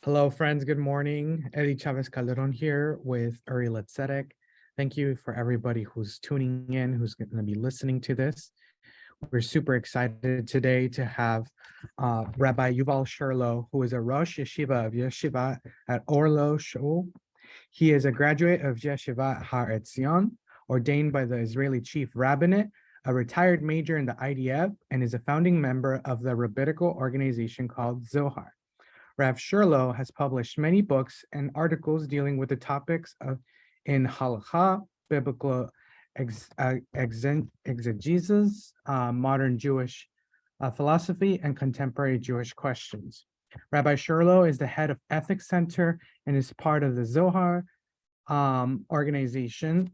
Hello, friends. Good morning. Eddie Chavez Calderon here with Uri Letzedek. Thank you for everybody who's tuning in, who's going to be listening to this. We're super excited today to have Rabbi Yuval Cherlow, who is a Rosh Yeshiva of Yeshiva at Orlo Shul. He is a graduate of Yeshiva Har Etzion, ordained by the Israeli Chief Rabbinate, a retired major in the IDF, and is a founding member of the rabbinical organization called Zohar. Rav Cherlow has published many books and articles dealing with the topics in halakha, biblical exegesis, modern Jewish philosophy, and contemporary Jewish questions. Rabbi Cherlow is the head of Ethics Center and is part of the Zohar organization,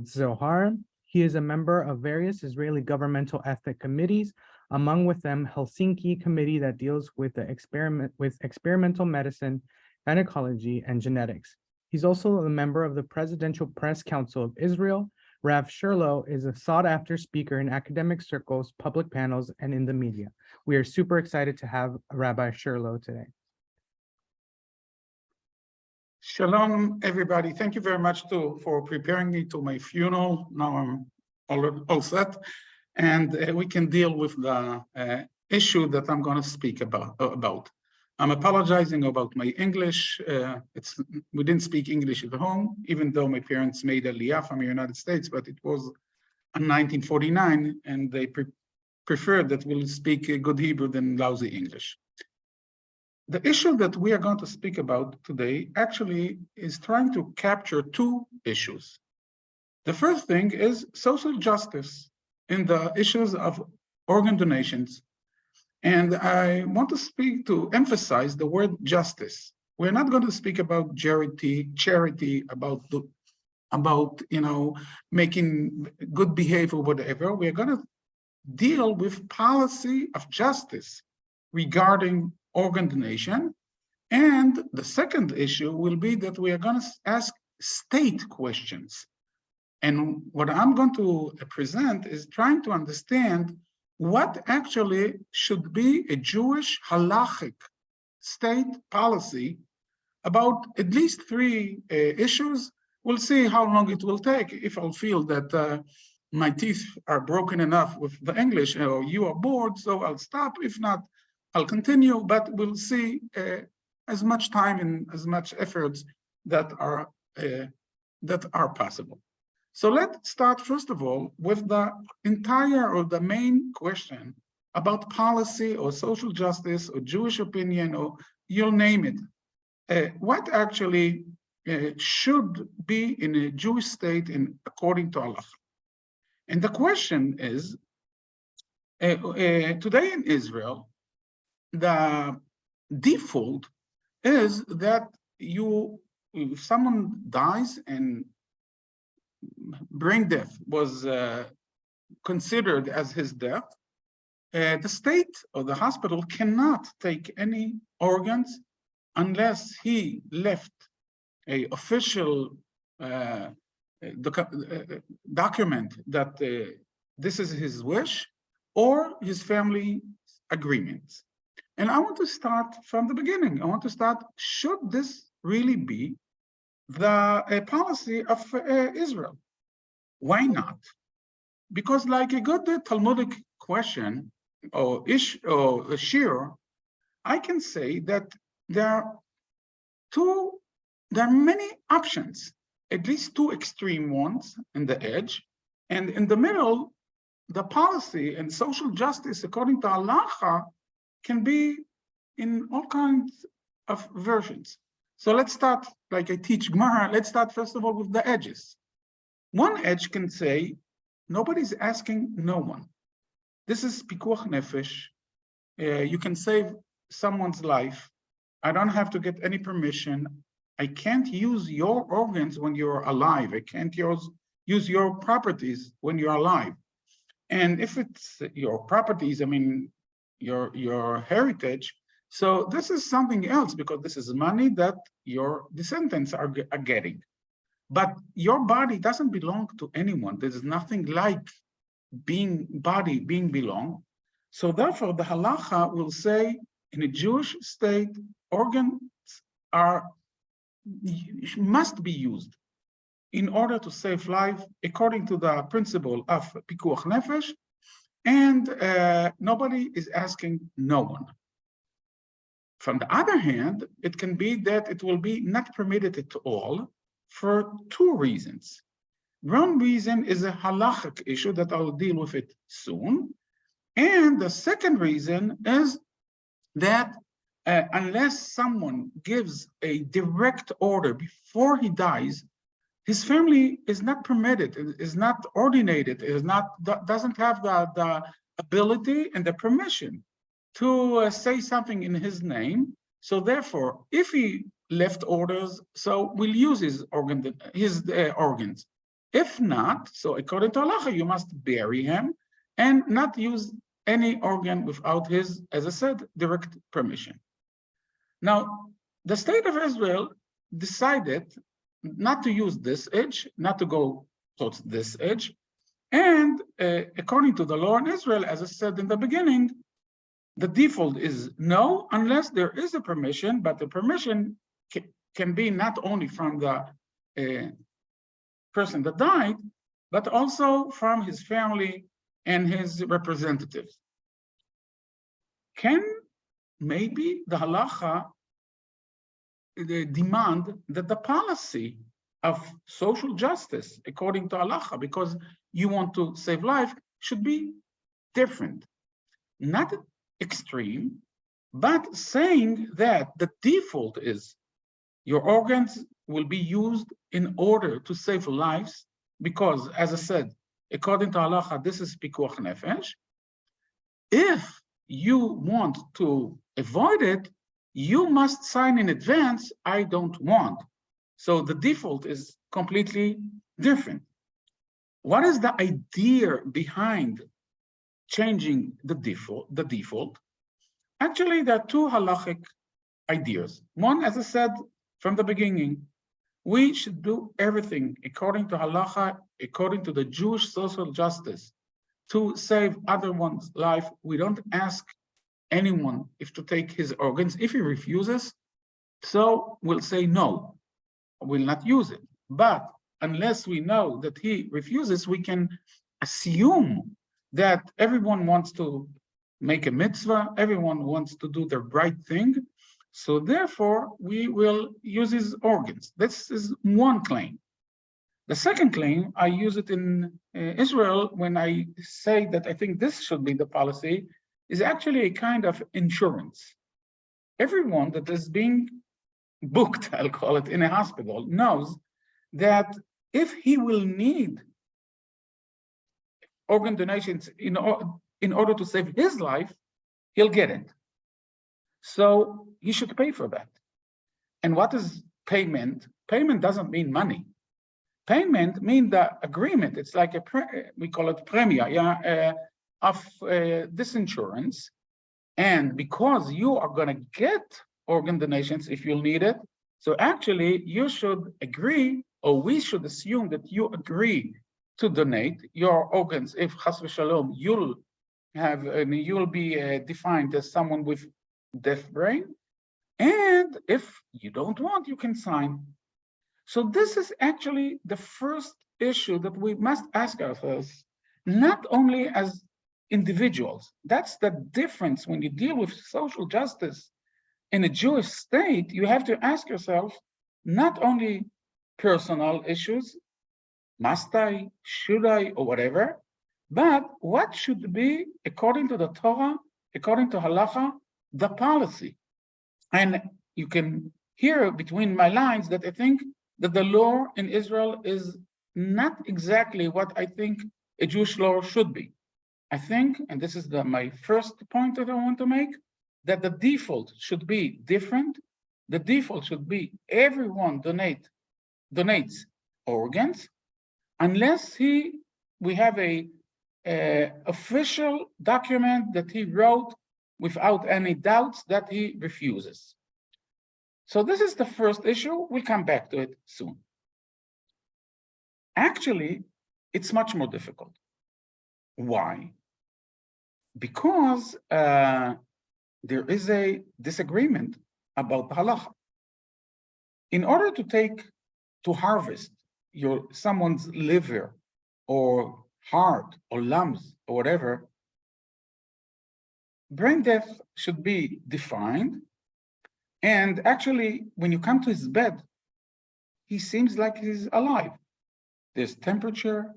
Zohar. He is a member of various Israeli governmental ethic committees, among with them Helsinki Committee that deals with experimental medicine, gynecology, and genetics. He's also a member of the Presidential Press Council of Israel. Rav Cherlow is a sought-after speaker in academic circles, public panels, and in the media. We are super excited to have Rabbi Cherlow today. Shalom, everybody. Thank you very much for preparing me to my funeral. Now I'm all set, and we can deal with the issue that I'm going to speak about. I'm apologizing about my English. We didn't speak English at home, even though my parents made Aliyah from the United States, but it was in 1949, and they preferred that we'll speak good Hebrew than lousy English. The issue that we are going to speak about today actually is trying to capture two issues. The first thing is social justice in the issues of organ donations. And I want to emphasize the word justice. We're not going to speak about charity, about making good behavior, whatever. We're going to deal with policy of justice regarding organ donation. And the second issue will be that we are going to ask state questions. And what I'm going to present is trying to understand what actually should be a Jewish halachic state policy about at least three issues. We'll see how long it will take. If I'll feel that my teeth are broken enough with the English, or you are bored, so I'll stop. If not, I'll continue, but we'll see as much time and as much efforts that are possible. So let's start, first of all, with the entire or the main question about policy or social justice or Jewish opinion, or you'll name it. What actually should be in a Jewish state according to Allah? And the question is, today in Israel, the default is that if someone dies and brain death was considered as his death, the state or the hospital cannot take any organs unless he left an official document that this is his wish or his family agreements. And I want to start from the beginning. I want to start, should this really be the policy of Israel? Why not? Because like a good Talmudic question or a shir, I can say that there are many options, at least two extreme ones in the edge, and in the middle, the policy and social justice according to halacha can be in all kinds of versions. So let's start, like I teach Gemara, let's start first of all with the edges. One edge can say, nobody's asking no one. This is pikuach nefesh. You can save someone's life. I don't have to get any permission. I can't use your organs when you're alive. I can't use your properties when you're alive. And if it's your properties, I mean, your heritage. So this is something else, because this is money that your descendants are getting. But your body doesn't belong to anyone. There's nothing like being belong. So therefore, the halacha will say, in a Jewish state, organs must be used in order to save life according to the principle of pikuach nefesh, and nobody is asking no one. From the other hand, it can be that it will be not permitted at all for two reasons. One reason is a halachic issue that I'll deal with it soon. And the second reason is that unless someone gives a direct order before he dies, his family is not permitted, is not ordinated, doesn't have the ability and the permission to say something in his name. So therefore, if he left orders, so we'll use his organs. If not, so according to halacha, you must bury him and not use any organ without his, as I said, direct permission. Now, the state of Israel decided not to use this edge, not to go towards this edge. And according to the law in Israel, as I said in the beginning, the default is no, unless there is a permission, but the permission can be not only from the person that died, but also from his family and his representatives. Can maybe the halacha demand that the policy of social justice, according to halacha, because you want to save life, should be different? Not extreme, but saying that the default is your organs will be used in order to save lives, because, as I said, according to halacha, this is pikuach nefesh. If you want to avoid it, you must sign in advance, I don't want. So the default is completely different. What is the idea behind changing the default? Actually, there are two halachic ideas. One, as I said from the beginning, we should do everything according to halacha, according to the Jewish social justice, to save other one's life. We don't ask anyone if to take his organs. If he refuses, so we'll say no, we'll not use it. But unless we know that he refuses, we can assume that everyone wants to make a mitzvah, everyone wants to do the right thing. So therefore, we will use his organs. This is one claim. The second claim, I use it in Israel when I say that I think this should be the policy, is actually a kind of insurance. Everyone that is being booked, I'll call it, in a hospital knows that if he will need organ donations in order to save his life, he'll get it. So he should pay for that. And what is payment? Payment doesn't mean money. Payment means the agreement. It's like we call it premia, of this insurance. And because you are going to get organ donations if you'll need it, so actually you should agree, or we should assume that you agree to donate your organs if chas v'shalom you'll be defined as someone with deaf brain, and if you don't want, you can sign. So this is actually the first issue that we must ask ourselves, not only as individuals. That's the difference when you deal with social justice in a Jewish state. You have to ask yourself not only personal issues, must I, should I, or whatever, but what should be, according to the Torah, according to halacha, the policy. And you can hear between my lines that I think that the law in Israel is not exactly what I think a Jewish law should be. I think, and this is my first point that I want to make, that the default should be different. The default should be everyone donates organs, unless we have a official document that he wrote without any doubts that he refuses. So this is the first issue. We'll come back to it soon. Actually, it's much more difficult. Why? Because there is a disagreement about the halacha. in order to harvest someone's liver or heart or lungs or whatever, brain death should be defined. And actually, when you come to his bed, he seems like he's alive. There's temperature,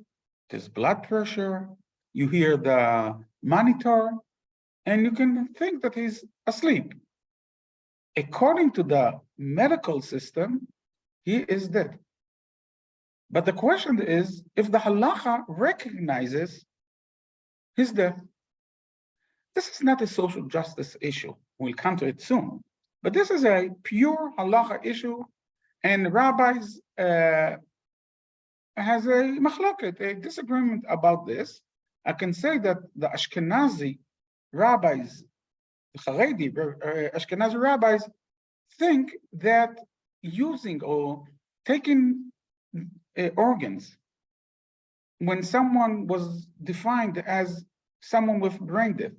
there's blood pressure, you hear the monitor, and you can think that he's asleep. According to the medical system, he is dead. But the question is, if the halacha recognizes his death, this is not a social justice issue. We'll come to it soon. But this is a pure halacha issue, and rabbis has a machloket, a disagreement about this. I can say that the Ashkenazi rabbis, the Haredi Ashkenazi rabbis, think that using or taking organs when someone was defined as someone with brain death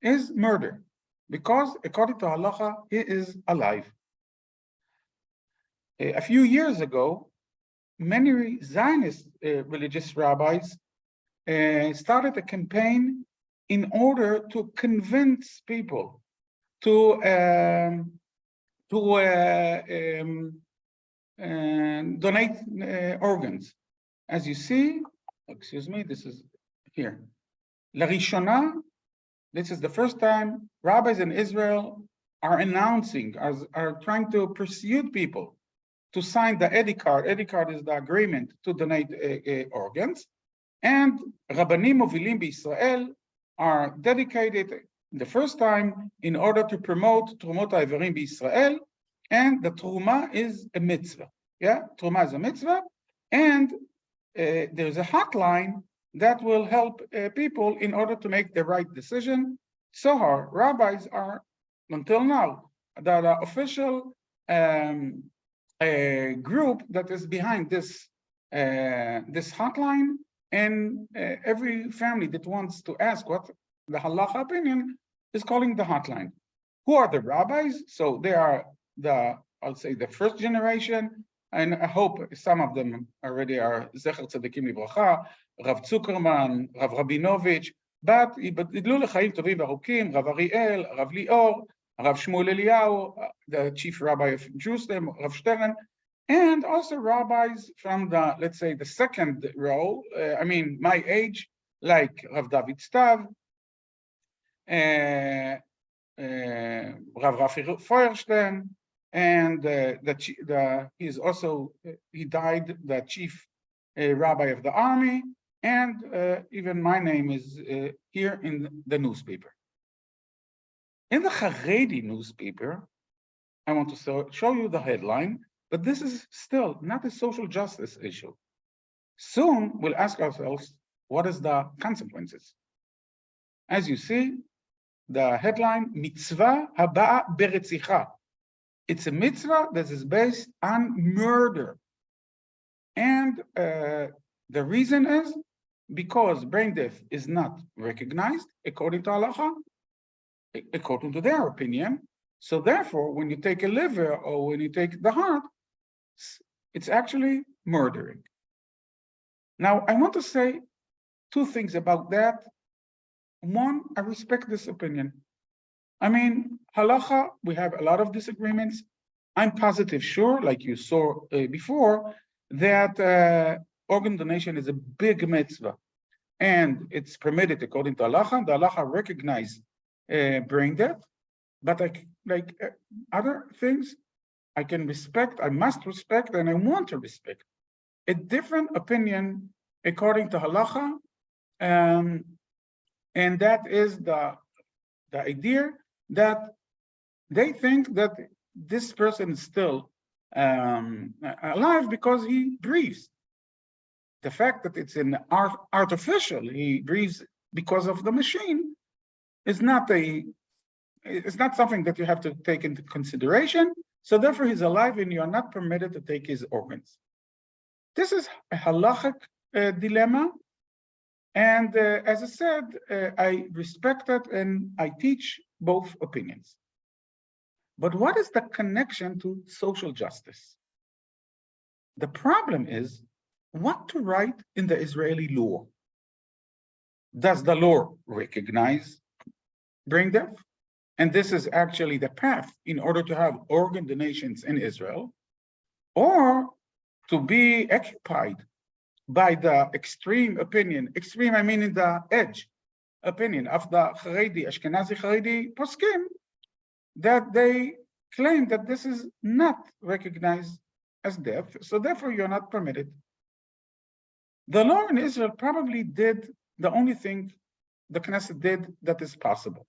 is murder, because according to halacha, he is alive. A few years ago, many Zionist religious rabbis started a campaign in order to convince people to donate organs. As you see, excuse me, this is here. Larishona, this is the first time rabbis in Israel are announcing, are trying to pursue people to sign the Edi card. Edi card is the agreement to donate organs. And Rabbanim Movilim B'Israel are dedicated the first time in order to promote Trumot HaIverim B'Israel, and the Truma is a mitzvah. Yeah, Truma is a mitzvah, and there's a hotline that will help people in order to make the right decision. So our rabbis are, until now, the official group that is behind this hotline, and every family that wants to ask what the halacha opinion is calling the hotline. Who are the rabbis? So they are I'll say the first generation, and I hope some of them already are Zecher Tzadikim Livracha, Rav Zuckerman, Rav Rabinovich, but Idlu L'Chaim Tovim V'Arukim, Rav Ariel, Rav Lior, Rav Shmuel Eliyahu, the chief rabbi of Jerusalem, Rav Stern, and also rabbis from the, let's say, the second row, I mean, my age, like Rav David Stav, Rav Rafi Feuerstein, and he died the chief rabbi of the army, and even my name is here in the newspaper. In the Haredi newspaper, I want to show you the headline, but this is still not a social justice issue. Soon we'll ask ourselves, what is the consequences? As you see, the headline, Mitzvah Haba Beretzicha. It's a mitzvah that is based on murder. And the reason is because brain death is not recognized according to halacha, according to their opinion. So therefore, when you take a liver or when you take the heart, it's actually murdering. Now, I want to say two things about that. One, I respect this opinion. I mean, halacha, we have a lot of disagreements. I'm positive, sure, like you saw before, that organ donation is a big mitzvah, and it's permitted according to halacha. The halacha recognize brain death, but like other things, I can respect, I must respect, and I want to respect a different opinion according to halacha, and that is the idea that they think that this person is still alive because he breathes. The fact that it's an artificial, he breathes because of the machine, is not something that you have to take into consideration. So therefore, he's alive, and you are not permitted to take his organs. This is a halachic dilemma, and as I said, I respect it, and I teach both opinions. But what is the connection to social justice? The problem is what to write in the Israeli law. Does the law recognize brain death? And this is actually the path in order to have organ donations in Israel, or to be occupied by the extreme opinion, extreme I mean in the edge opinion of the Haredi, Ashkenazi Haredi poskim, that they claim that this is not recognized as death, so therefore you're not permitted. The law in Israel probably did the only thing the Knesset did that is possible.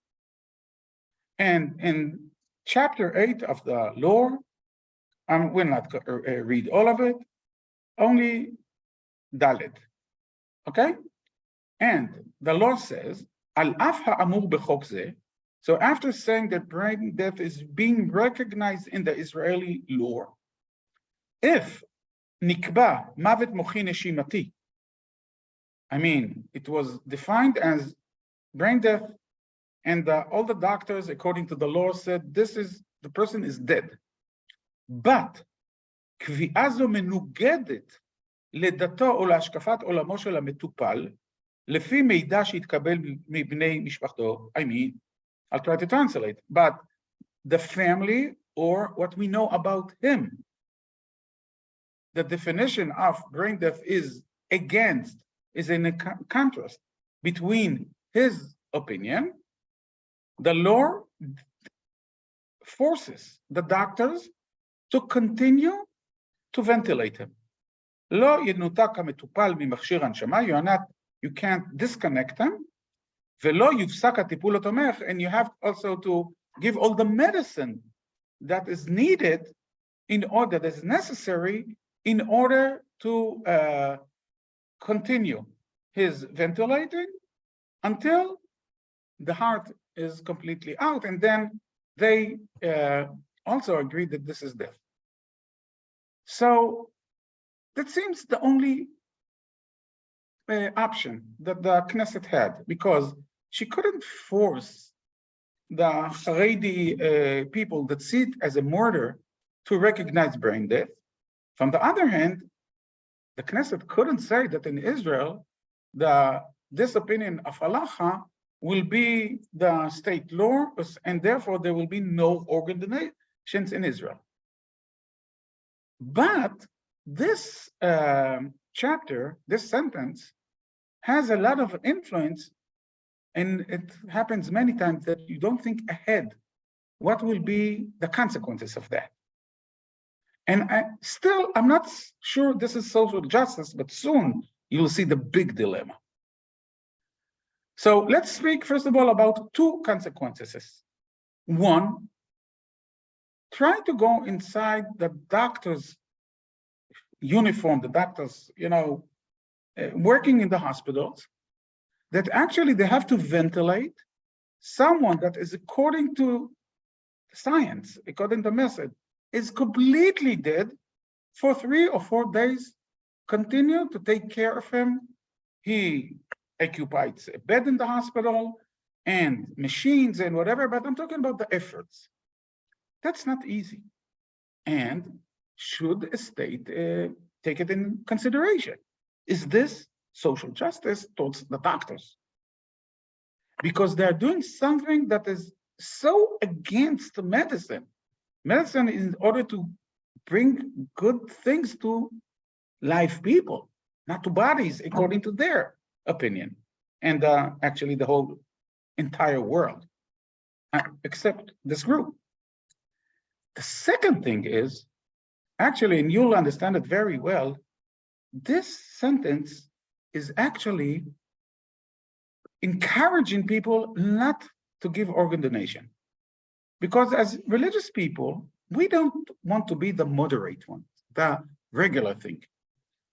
And in chapter 8 of the law, I will not read all of it, only Dalet, okay? And the law says, Al-af ha'amur b'chok zeh, so after saying that brain death is being recognized in the Israeli law, if nikba mavet mochi neshimati, I mean, it was defined as brain death, and all the doctors, according to the law, said the person is dead. But קביעה זו מנוגדת לדתו או להשקפת עולמו של המטופל, לפי מידע שהתקבל מבני משפחתו. I mean, I'll try to translate, but the family or what we know about him. The definition of brain death is in a contrast between his opinion. The law forces the doctors to continue to ventilate him. לא ינותק המטופל ממכשיר הנשמה, you can't disconnect them, ולא יופסק הטיפול התומך, and you have also to give all the medicine that is needed that is necessary in order to continue his ventilating until the heart is completely out, and then they also agree that this is death. So that seems the only option that the Knesset had, because she couldn't force the Haredi people that see it as a murder to recognize brain death. From the other hand, the Knesset couldn't say that in Israel, this opinion of halacha will be the state law, and therefore there will be no organ donations in Israel. But this chapter, this sentence, has a lot of influence, and it happens many times that you don't think ahead what will be the consequences of that. And I'm not sure this is social justice, but soon you'll see the big dilemma. So let's speak, first of all, about two consequences. One, try to go inside the doctor's uniform, the doctors, working in the hospitals, that actually they have to ventilate someone that is, according to science, according to method, is completely dead for 3 or 4 days, continue to take care of him. He occupies a bed in the hospital and machines and whatever, but I'm talking about the efforts. That's not easy. And should a state take it in consideration? Is this social justice towards the doctors? Because they're doing something that is so against medicine. Medicine is in order to bring good things to live people, not to bodies, according to their opinion, and actually the whole entire world, except this group. The second thing is, actually, and you'll understand it very well, this sentence is actually encouraging people not to give organ donation. Because as religious people, we don't want to be the moderate ones, the regular thing.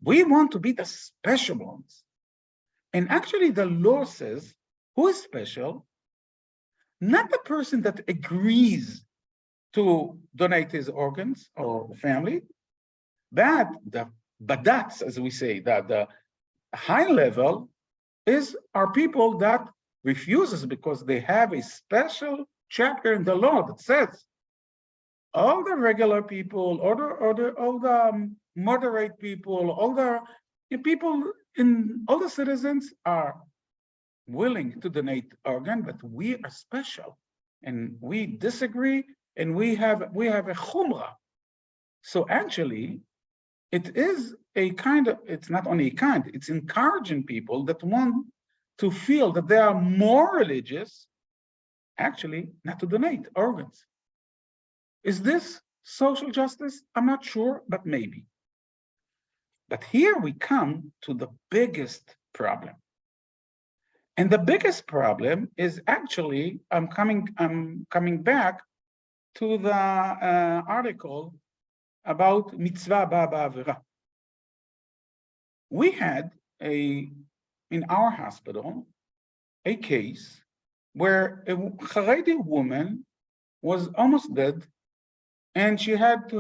We want to be the special ones. And actually the law says, who is special? Not the person that agrees to donate his organs or the family, but the badats, as we say, that the high level are people that refuses because they have a special chapter in the law that says all the regular people, all the moderate people, all the people all the citizens are willing to donate organ, but we are special and we disagree and we have a chumrah. So actually, it is a kind of, it's not only a kind, it's encouraging people that want to feel that they are more religious, actually not to donate organs. Is this social justice? I'm not sure, but maybe. But here we come to the biggest problem. And the biggest problem is actually, I'm coming back to the article about mitzvah ba'avera. We had in our hospital, a case where a Haredi woman was almost dead, and she had to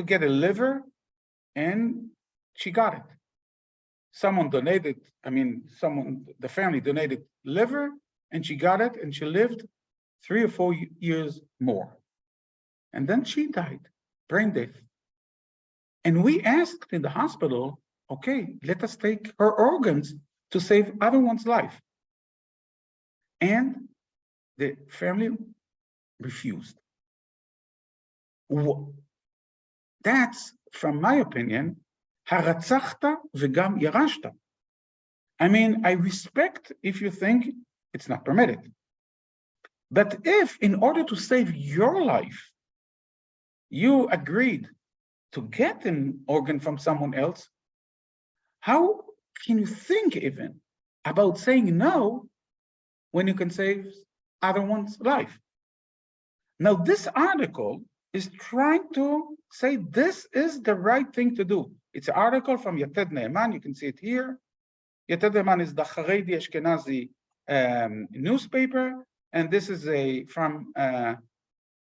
get a liver, and she got it. Someone donated, the family donated liver, and she got it, and she lived 3 or 4 years more. And then she died, brain death. And we asked in the hospital, okay, let us take her organs to save other one's life. And the family refused. That's, from my opinion, haratzachta v'gam yarashta. I respect if you think it's not permitted. But if, in order to save your life, you agreed to get an organ from someone else, how can you think even about saying no when you can save other one's life? Now, this article is trying to say this is the right thing to do. It's an article from Yated Ne'eman. You can see it here. Yated Ne'eman is the Haredi Ashkenazi newspaper, and this is from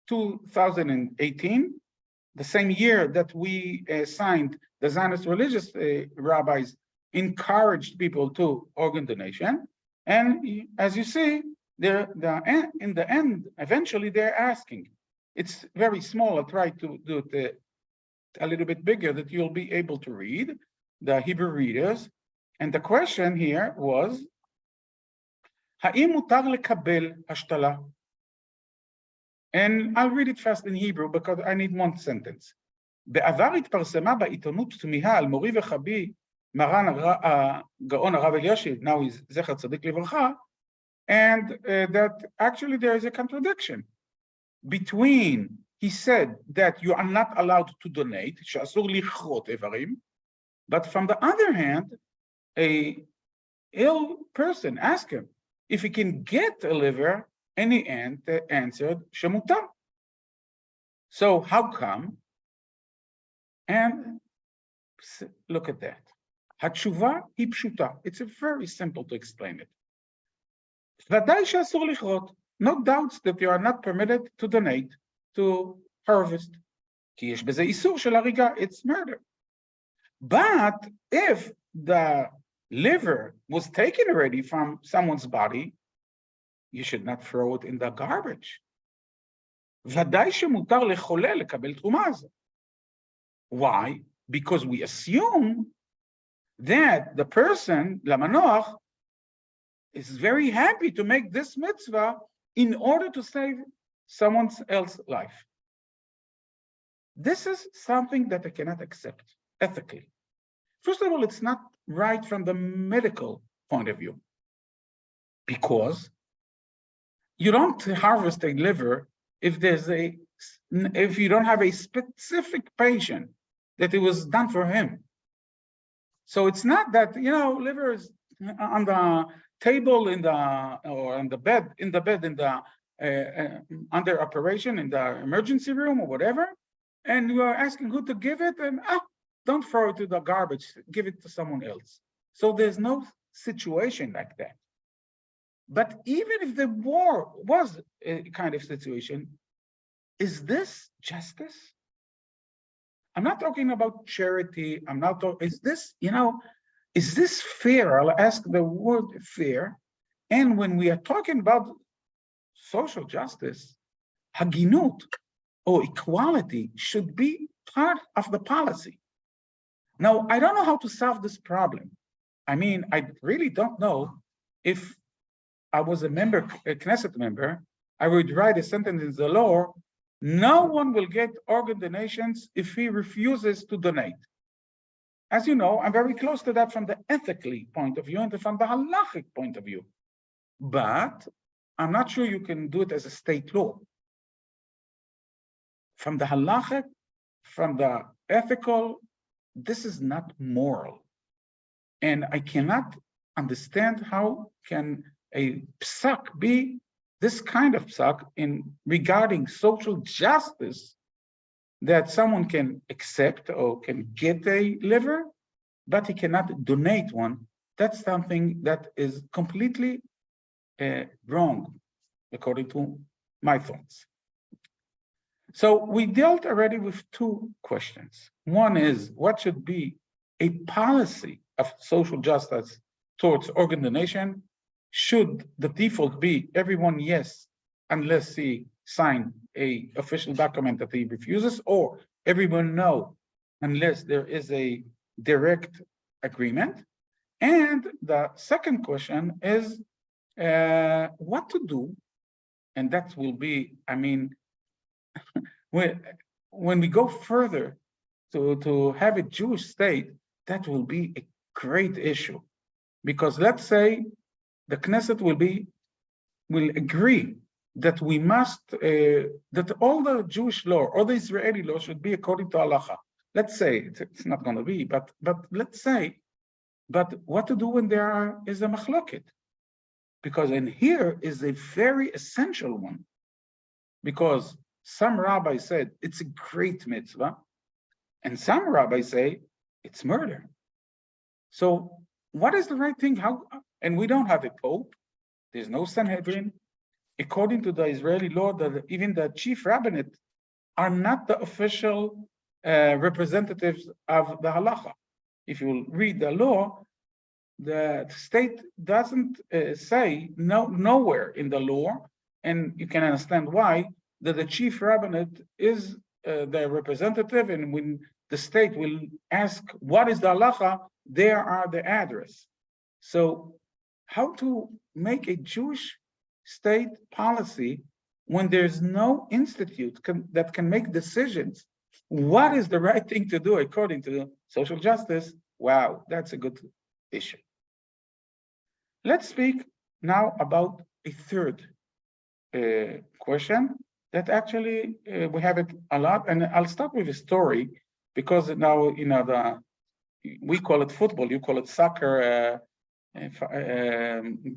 2018, the same year that we signed the Zionist religious rabbis encouraged people to organ donation. And as you see, in the end, eventually they're asking. It's very small. I'll try to do it a little bit bigger that you'll be able to read, the Hebrew readers. And the question here was, Ha'im mutar lekabel hashtala? And I'll read it fast in Hebrew because I need one sentence. בעבר התפרסמה בעיתונות תמיהה על מורי וחבי מרן הגאון הרב אלישיב, now he's זכר צדיק לברכה, and that actually there is a contradiction between, he said that you are not allowed to donate, שאסור לכרות איברים, but from the other hand, a ill person asked him if he can get a liver, and he answered, shemutar. So how come? And look at that. התשובה היא פשוטה. It's very simple to explain it. ודאי שאסור לכרות. No doubts that you are not permitted to donate, to harvest. כי יש בזה איסור של הריגה. It's murder. But if the liver was taken already from someone's body, you should not throw it in the garbage. ודאי שמותר לחולה לקבל תרומה הזאת. Why? Because we assume that the person, למנוח, is very happy to make this mitzvah in order to save someone else's life. This is something that I cannot accept ethically. First of all, it's not right from the medical point of view, because you don't harvest a liver if you don't have a specific patient that it was done for him. So it's not that, liver is on the table or on the bed, under operation in the emergency room or whatever, and you are asking who to give it, and don't throw it to the garbage, give it to someone else. So there's no situation like that. But even if there was a kind of situation, is this justice? I'm not talking about charity. I'm not talking, is this fair? I'll ask the word fair. And when we are talking about social justice, haginut, or equality should be part of the policy. Now, I don't know how to solve this problem. I mean, I really don't know. If I was a Knesset member, I would write a sentence in the law: no one will get organ donations if he refuses to donate. As you know, I'm very close to that from the ethically point of view and from the halachic point of view. But I'm not sure you can do it as a state law. From the halachic, from the ethical, this is not moral. And I cannot understand how can a psak be this kind of psak in regarding social justice, that someone can accept or can get a liver, but he cannot donate one. That's something that is completely wrong, according to my thoughts. So we dealt already with two questions. One is, what should be a policy of social justice towards organ donation? Should the default be everyone yes, unless he signed an official document that he refuses, or everyone no, unless there is a direct agreement? And the second question is what to do, and that will be, I mean, when we go further to have a Jewish state, that will be a great issue. Because let's say the Knesset will agree that we must, that all the Jewish law, all the Israeli law should be according to halacha. Let's say, it's not going to be, but let's say, but what to do when there is a machloket? Because in here is a very essential one. Because some rabbis said it's a great mitzvah, and some rabbis say it's murder. So what is the right thing? How? And we don't have a pope. There's no Sanhedrin. According to the Israeli law, that even the chief rabbinate are not the official representatives of the halacha. If you read the law, the state doesn't say nowhere in the law, and you can understand why, that the chief rabbinate is the representative, and when the state will ask what is the halacha, there are the address. So how to make a Jewish state policy when there's no institute that can make decisions? What is the right thing to do according to social justice? Wow, that's a good issue. Let's speak now about a third question that actually we have it a lot, and I'll start with a story, because now, you know, we call it football, you call it soccer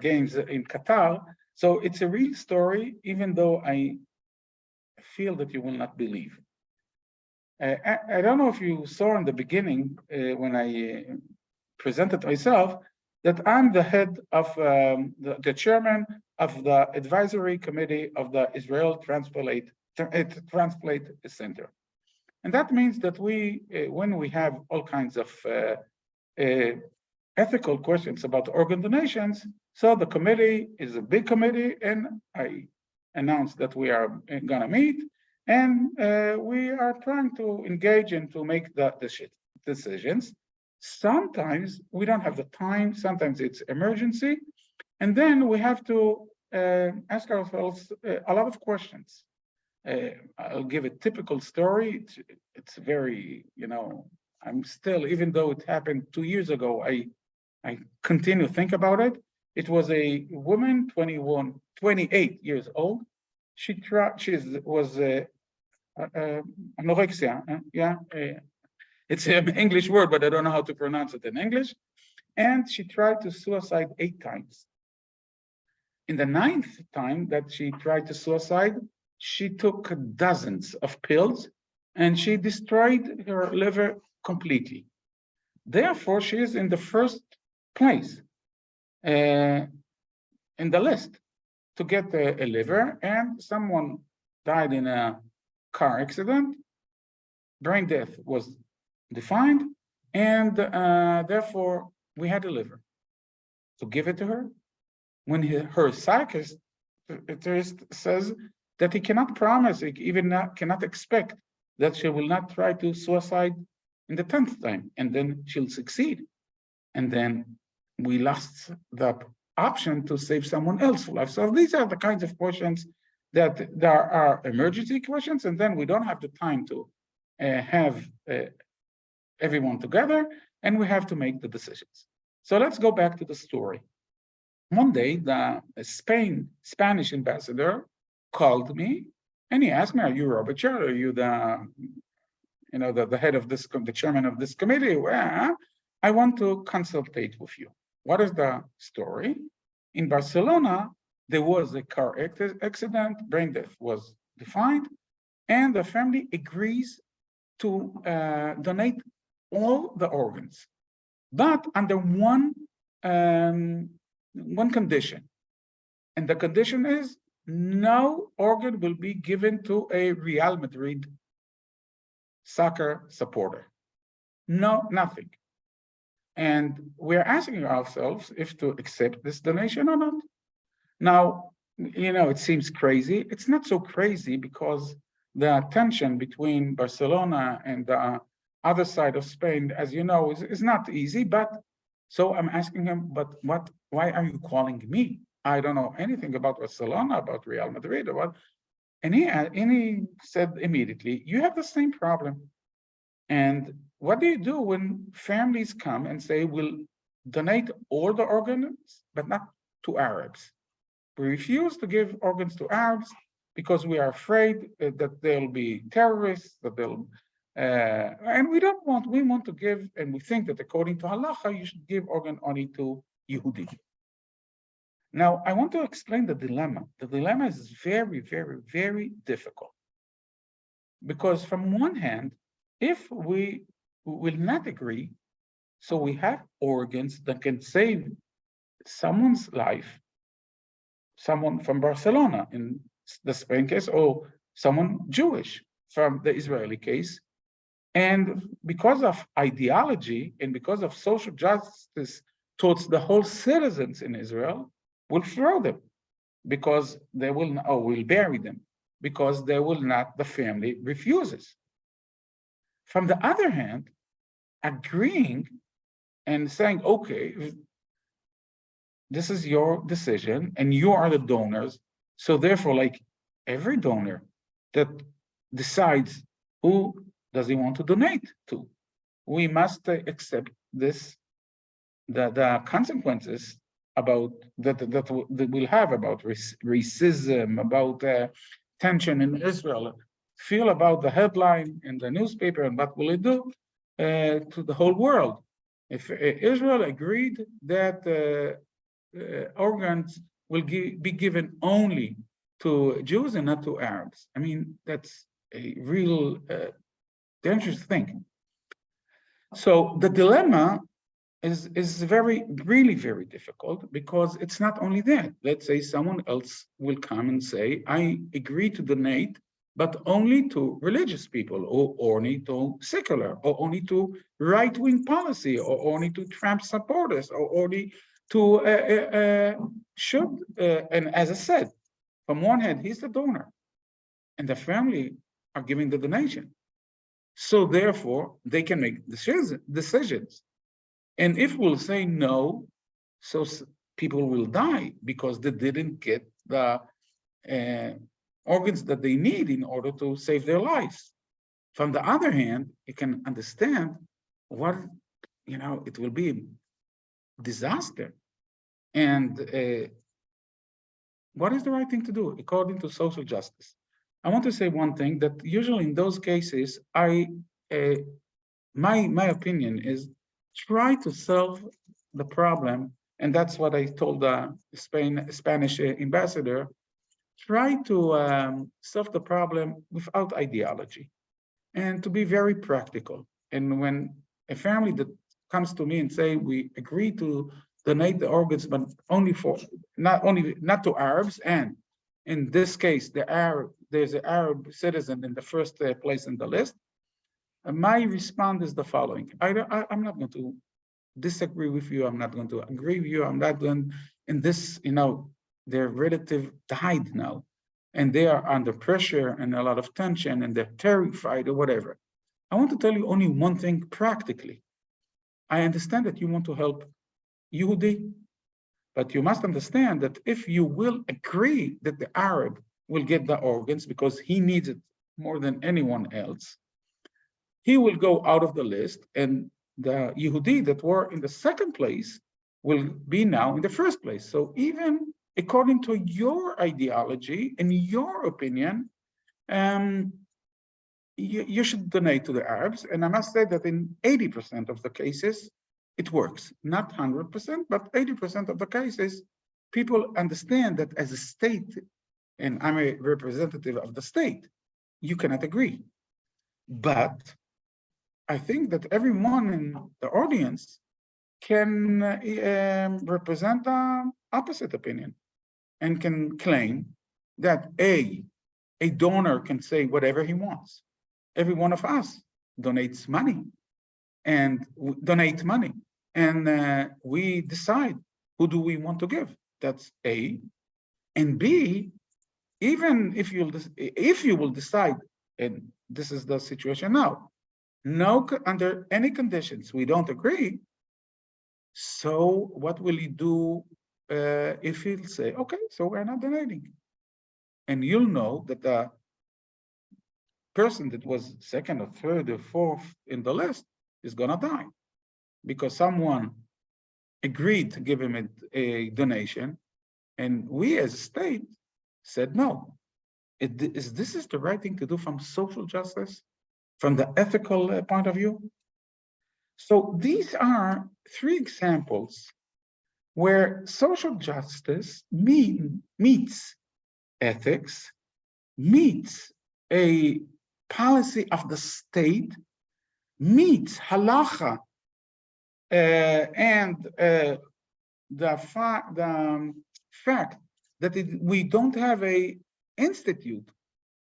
games in Qatar. So it's a real story, even though I feel that you will not believe. I don't know if you saw in the beginning when I presented myself, that I'm the head of the chairman of the advisory committee of the Israel Transplant Center. And that means that we, when we have all kinds of ethical questions about organ donations, so the committee is a big committee, and I announced that we are gonna meet, and we are trying to engage and to make the decisions. Sometimes we don't have the time, sometimes it's emergency, and then we have to ask ourselves a lot of questions. I'll give a typical story. It's very, you know, I'm still, even though it happened 2 years ago, I continue to think about it. It was a woman, 28 years old. She was anorexia, it's an English word, but I don't know how to pronounce it in English. And she tried to suicide 8 times. In the 9th time that she tried to suicide, she took dozens of pills and she destroyed her liver completely. Therefore, she is in the first place in the list to get a liver, and someone died in a car accident. Brain death was defined, and therefore we had a liver to give it to her. When her psychiatrist says that he cannot promise, he even cannot expect that she will not try to suicide in the 10th time, and then she'll succeed. And then we lost the option to save someone else's life. So these are the kinds of questions that there are emergency questions, and then we don't have the time to have everyone together, and we have to make the decisions. So let's go back to the story. One day, the Spanish ambassador called me, and he asked me, "Are you Rabbi Cherlow? Are you the head of this, the chairman of this committee? Well, I want to consultate with you. What is the story? In Barcelona, there was a car accident, brain death was defined, and the family agrees to donate all the organs, but under one condition. And the condition is no organ will be given to a Real Madrid soccer supporter. No, nothing. And we're asking ourselves if to accept this donation or not. Now, it seems crazy. It's not so crazy because the tension between Barcelona and the other side of Spain, as you know, is not easy. But so I'm asking him, but why are you calling me? I don't know anything about Barcelona, about Real Madrid, or what. And he said immediately, you have the same problem. And what do you do when families come and say, we'll donate all the organs, but not to Arabs? We refuse to give organs to Arabs because we are afraid that they'll be terrorists, that they'll, and we want to give, and we think that according to halacha, you should give organ only to Yehudi. Now, I want to explain the dilemma. The dilemma is very, very, very difficult. Because from one hand, if we will not agree, so we have organs that can save someone's life, someone from Barcelona in the Spain case, or someone Jewish from the Israeli case. And because of ideology and because of social justice towards the whole citizens in Israel, we'll throw them because they will, or we'll bury them because they will not, the family refuses. From the other hand, agreeing and saying, okay, this is your decision and you are the donors. So therefore, like every donor that decides who does he want to donate to, we must accept this, the consequences about that we'll have about racism, about tension in Israel, feel about the headline in the newspaper, and what will it do to the whole world? If Israel agreed that organs will be given only to Jews and not to Arabs, I mean, that's a real dangerous thing. So the dilemma is really very difficult because it's not only that. Let's say someone else will come and say, I agree to donate, but only to religious people, or only to secular, or only to right-wing policy, or only to Trump supporters, or only to and as I said, from one hand, he's the donor, and the family are giving the donation. So therefore, they can make decisions. And if we'll say no, so people will die because they didn't get the organs that they need in order to save their lives. From the other hand, you can understand what, it will be a disaster. And what is the right thing to do according to social justice? I want to say one thing, that usually in those cases, my opinion is try to solve the problem, and that's what I told the Spanish ambassador. Try to solve the problem without ideology, and to be very practical. And when a family that comes to me and say we agree to donate the organs, but only not to Arabs, and in this case, there's an Arab citizen in the first place in the list. My response is the following: I'm not going to disagree with you. I'm not going to agree with you. I'm not going. In this, their relative died now. and they are under pressure and a lot of tension and they're terrified or whatever. I want to tell you only one thing practically. I understand that you want to help Yehudi, but you must understand that if you will agree that the Arab will get the organs because he needs it more than anyone else, he will go out of the list, and the Yehudi that were in the second place will be now in the first place. So even according to your ideology and your opinion, you should donate to the Arabs. And I must say that in 80% of the cases, it works. Not 100%, but 80% of the cases, people understand that as a state, and I'm a representative of the state, you cannot agree. But I think that everyone in the audience can represent the opposite opinion and can claim that a donor can say whatever he wants. Every one of us donates money and we decide who do we want to give. That's A. And B, even if you will decide, and this is the situation now, no, under any conditions we don't agree. So what will he do if he'll say, okay, so we're not donating? And you'll know that the person that was second or third or fourth in the list is gonna die because someone agreed to give him a donation, and we as a state said no. This is the right thing to do from social justice, from the ethical point of view. So these are three examples where social justice meets ethics, meets a policy of the state, meets halacha and the fact that we don't have a institute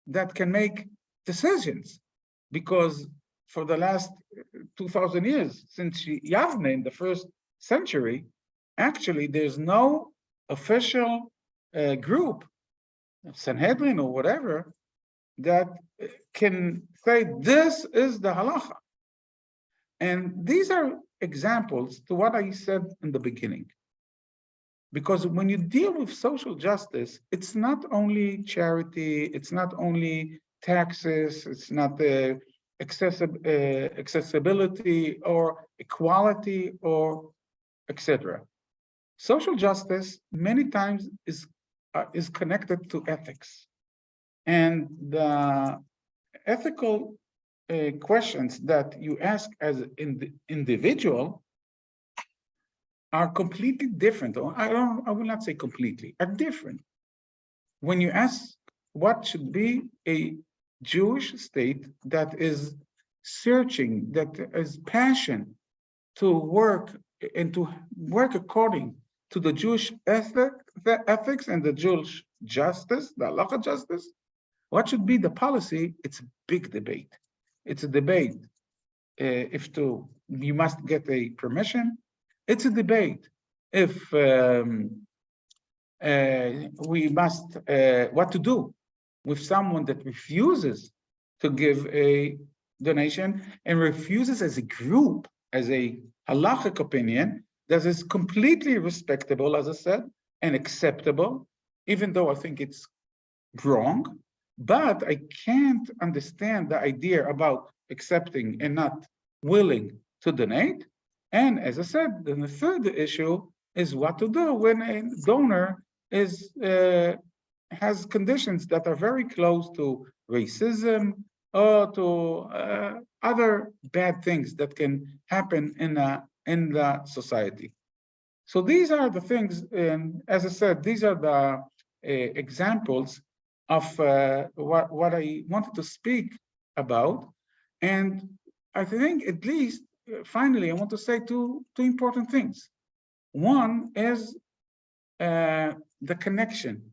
that can make decisions, because for the last 2,000 years, since Yavne in the first century, actually there's no official group, Sanhedrin or whatever, that can say this is the halacha. And these are examples to what I said in the beginning. Because when you deal with social justice, it's not only charity, it's not only taxes, it's not accessibility or equality or etc. Social justice many times is connected to ethics, and the ethical questions that you ask as an individual are completely different. I will not say completely, are different. When you ask what should be a Jewish state that is searching, that is passion to work and to work according to the Jewish ethics and the Jewish justice, the halacha justice, what should be the policy? It's a big debate. It's a debate if you must get a permission. It's a debate if we must, what to do with someone that refuses to give a donation and refuses as a group, as a halachic opinion that is completely respectable, as I said, and acceptable, even though I think it's wrong. But I can't understand the idea about accepting and not willing to donate. And as I said, then the third issue is what to do when a donor has conditions that are very close to racism or to other bad things that can happen in the society. So these are the things, and as I said, these are the examples of what I wanted to speak about. And I think at least, finally, I want to say two important things. One is the connection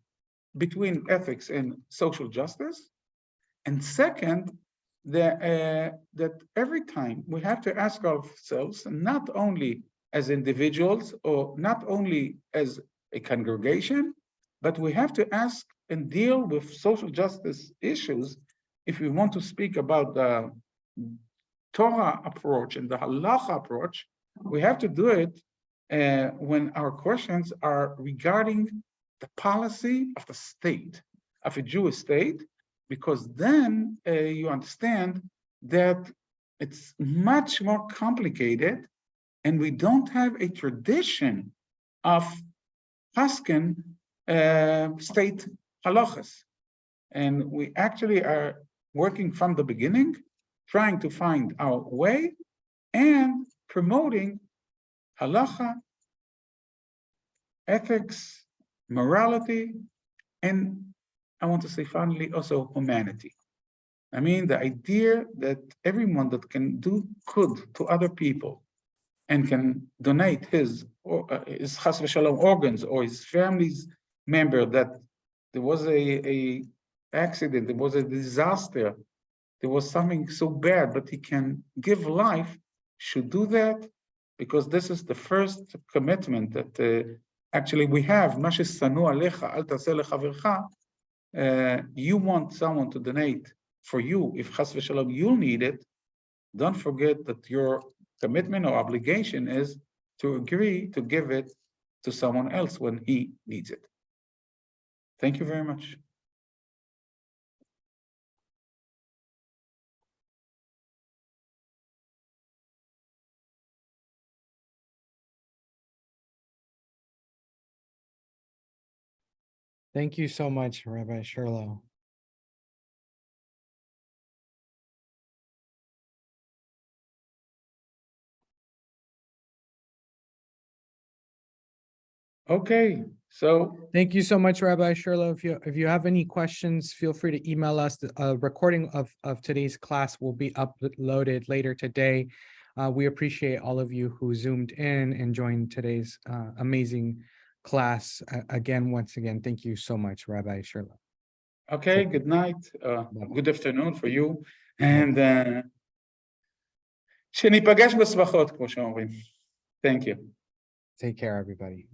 between ethics and social justice. And second, that every time we have to ask ourselves, not only as individuals or not only as a congregation, but we have to ask and deal with social justice issues, if we want to speak about the Torah approach and the halacha approach, we have to do it when our questions are regarding the policy of the state, of a Jewish state, because then you understand that it's much more complicated, and we don't have a tradition of paskin state halachas. And we actually are working from the beginning, trying to find our way and promoting halacha, ethics, morality, and I want to say finally also humanity. I mean, the idea that everyone that can do good to other people and can donate his chas v'shalom organs, or his family's member, that there was a accident, there was a disaster, there was something so bad, but he can give life, should do that, because this is the first commitment that actually we have. You want someone to donate for you, if chas v'shalom you'll need it, don't forget that your commitment or obligation is to agree to give it to someone else when he needs it. Thank you very much. Thank you so much, Rabbi Cherlow. Okay, so Thank you so much, Rabbi Cherlow. If you have any questions, feel free to email us. A recording of today's class will be uploaded later today. We appreciate all of you who zoomed in and joined today's amazing class. Again, once again, thank you so much, Rabbi Cherlow. okay, good night, good afternoon for you, and שניפגש בסבכות, כמו שאומרים. Thank you. Take care, everybody.